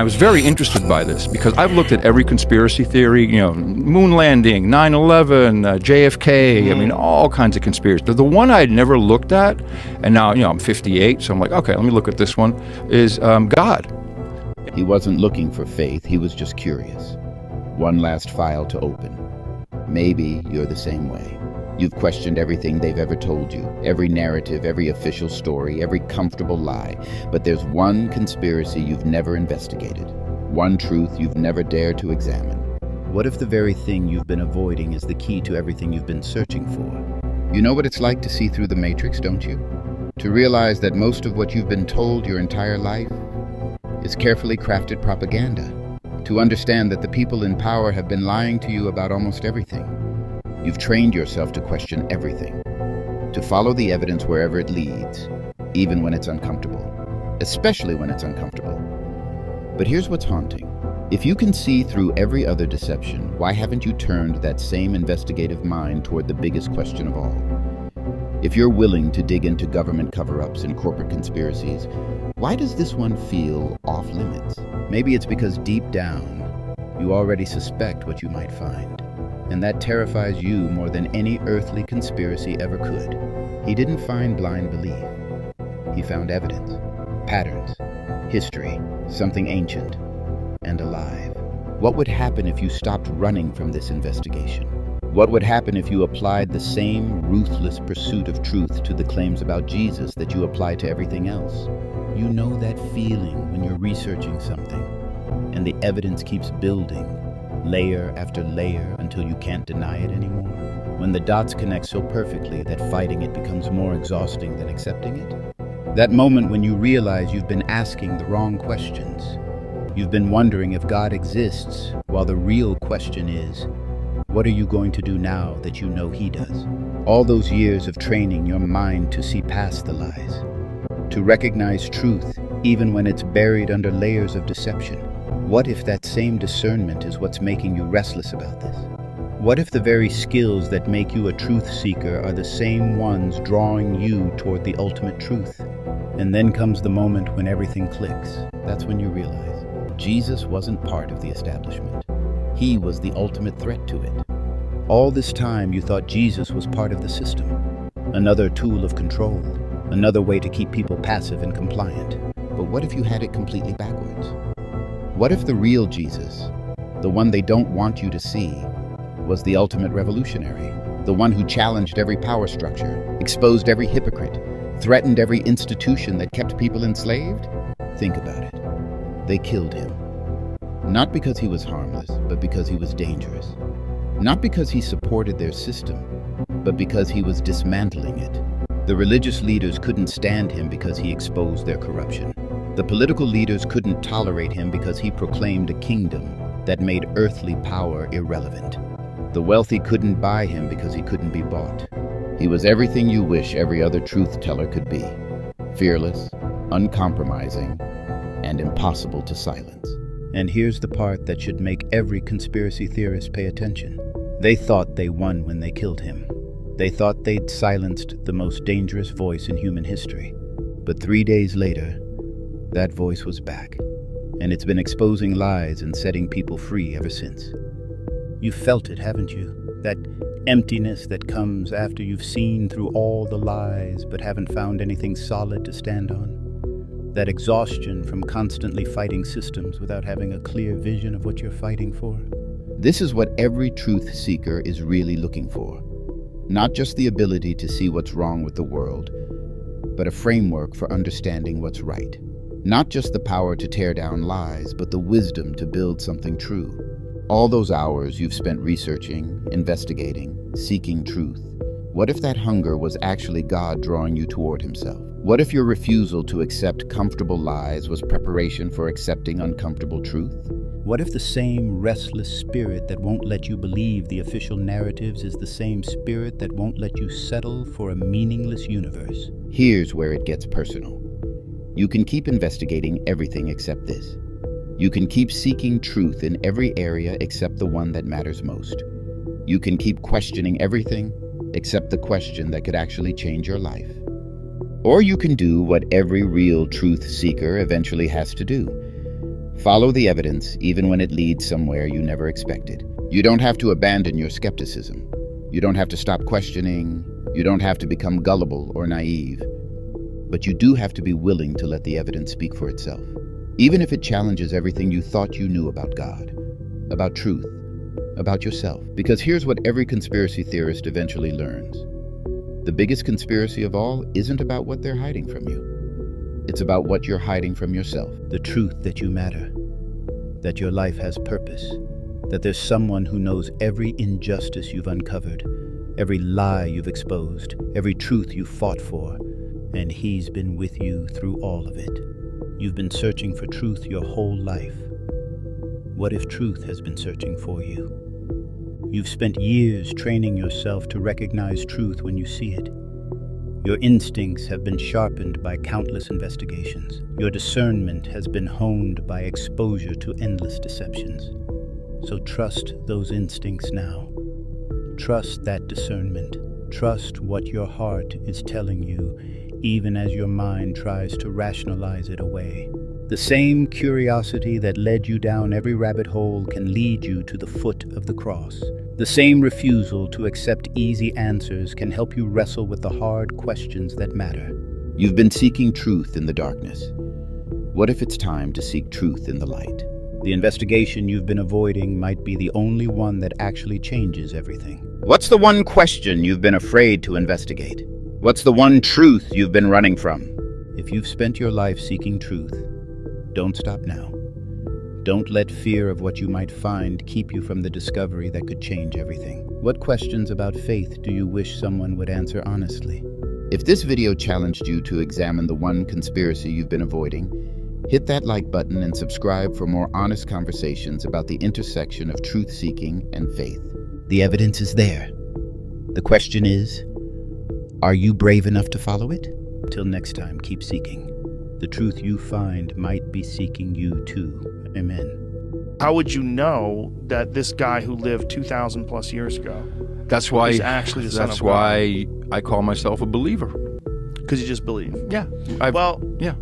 I was very interested by this because I've looked at every conspiracy theory, moon landing, 9/11, JFK, I mean, all kinds of conspiracies. The one I had never looked at, and now, I'm 58, so I'm like, okay, let me look at this one, is God. He wasn't looking for faith, he was just curious. One last file to open. Maybe you're the same way. You've questioned everything they've ever told you, every narrative, every official story, every comfortable lie. But there's one conspiracy you've never investigated, one truth you've never dared to examine. What if the very thing you've been avoiding is the key to everything you've been searching for? You know what it's like to see through the matrix, don't you? To realize that most of what you've been told your entire life is carefully crafted propaganda. To understand that the people in power have been lying to you about almost everything. You've trained yourself to question everything, to follow the evidence wherever it leads, even when it's uncomfortable, especially when it's uncomfortable. But here's what's haunting. If you can see through every other deception, why haven't you turned that same investigative mind toward the biggest question of all? If you're willing to dig into government cover-ups and corporate conspiracies, why does this one feel off limits? Maybe it's because deep down, you already suspect what you might find. And that terrifies you more than any earthly conspiracy ever could. He didn't find blind belief. He found evidence, patterns, history, something ancient and alive. What would happen if you stopped running from this investigation? What would happen if you applied the same ruthless pursuit of truth to the claims about Jesus that you apply to everything else? You know that feeling when you're researching something and the evidence keeps building, layer after layer, until you can't deny it anymore? When the dots connect so perfectly that fighting it becomes more exhausting than accepting it? That moment when you realize you've been asking the wrong questions. You've been wondering if God exists, while the real question is, what are you going to do now that you know He does? All those years of training your mind to see past the lies, to recognize truth even when it's buried under layers of deception. What if that same discernment is what's making you restless about this? What if the very skills that make you a truth seeker are the same ones drawing you toward the ultimate truth? And then comes the moment when everything clicks. That's when you realize Jesus wasn't part of the establishment. He was the ultimate threat to it. All this time you thought Jesus was part of the system, another tool of control, another way to keep people passive and compliant. But what if you had it completely backwards? What if the real Jesus, the one they don't want you to see, was the ultimate revolutionary, the one who challenged every power structure, exposed every hypocrite, threatened every institution that kept people enslaved? Think about it. They killed him. Not because he was harmless, but because he was dangerous. Not because he supported their system, but because he was dismantling it. The religious leaders couldn't stand him because he exposed their corruption. The political leaders couldn't tolerate him because he proclaimed a kingdom that made earthly power irrelevant. The wealthy couldn't buy him because he couldn't be bought. He was everything you wish every other truth teller could be. Fearless, uncompromising, and impossible to silence. And here's the part that should make every conspiracy theorist pay attention. They thought they won when they killed him. They thought they'd silenced the most dangerous voice in human history. But 3 days later, that voice was back, and it's been exposing lies and setting people free ever since. You've felt it, haven't you? That emptiness that comes after you've seen through all the lies but haven't found anything solid to stand on. That exhaustion from constantly fighting systems without having a clear vision of what you're fighting for. This is what every truth seeker is really looking for. Not just the ability to see what's wrong with the world, but a framework for understanding what's right. Not just the power to tear down lies, but the wisdom to build something true. All those hours you've spent researching, investigating, seeking truth. What if that hunger was actually God drawing you toward Himself? What if your refusal to accept comfortable lies was preparation for accepting uncomfortable truth? What if the same restless spirit that won't let you believe the official narratives is the same spirit that won't let you settle for a meaningless universe? Here's where it gets personal. You can keep investigating everything except this. You can keep seeking truth in every area except the one that matters most. You can keep questioning everything except the question that could actually change your life. Or you can do what every real truth seeker eventually has to do. Follow the evidence even when it leads somewhere you never expected. You don't have to abandon your skepticism. You don't have to stop questioning. You don't have to become gullible or naive. But you do have to be willing to let the evidence speak for itself, even if it challenges everything you thought you knew about God, about truth, about yourself. Because here's what every conspiracy theorist eventually learns. The biggest conspiracy of all isn't about what they're hiding from you. It's about what you're hiding from yourself. The truth that you matter, that your life has purpose, that there's someone who knows every injustice you've uncovered, every lie you've exposed, every truth you fought for, and he's been with you through all of it. You've been searching for truth your whole life. What if truth has been searching for you? You've spent years training yourself to recognize truth when you see it. Your instincts have been sharpened by countless investigations. Your discernment has been honed by exposure to endless deceptions. So trust those instincts now. Trust that discernment. Trust what your heart is telling you, even as your mind tries to rationalize it away. The same curiosity that led you down every rabbit hole can lead you to the foot of the cross. The same refusal to accept easy answers can help you wrestle with the hard questions that matter. You've been seeking truth in the darkness. What if it's time to seek truth in the light? The investigation you've been avoiding might be the only one that actually changes everything. What's the one question you've been afraid to investigate? What's the one truth you've been running from? If you've spent your life seeking truth, don't stop now. Don't let fear of what you might find keep you from the discovery that could change everything. What questions about faith do you wish someone would answer honestly? If this video challenged you to examine the one conspiracy you've been avoiding, hit that like button and subscribe for more honest conversations about the intersection of truth-seeking and faith. The evidence is there. The question is, are you brave enough to follow it? Till next time, keep seeking. The truth you find might be seeking you too. Amen. How would you know that this guy who lived 2,000 plus years ago That's why. is actually the Son That's of God? why I call myself a believer. Because you just believe. Yeah. Well, Yeah.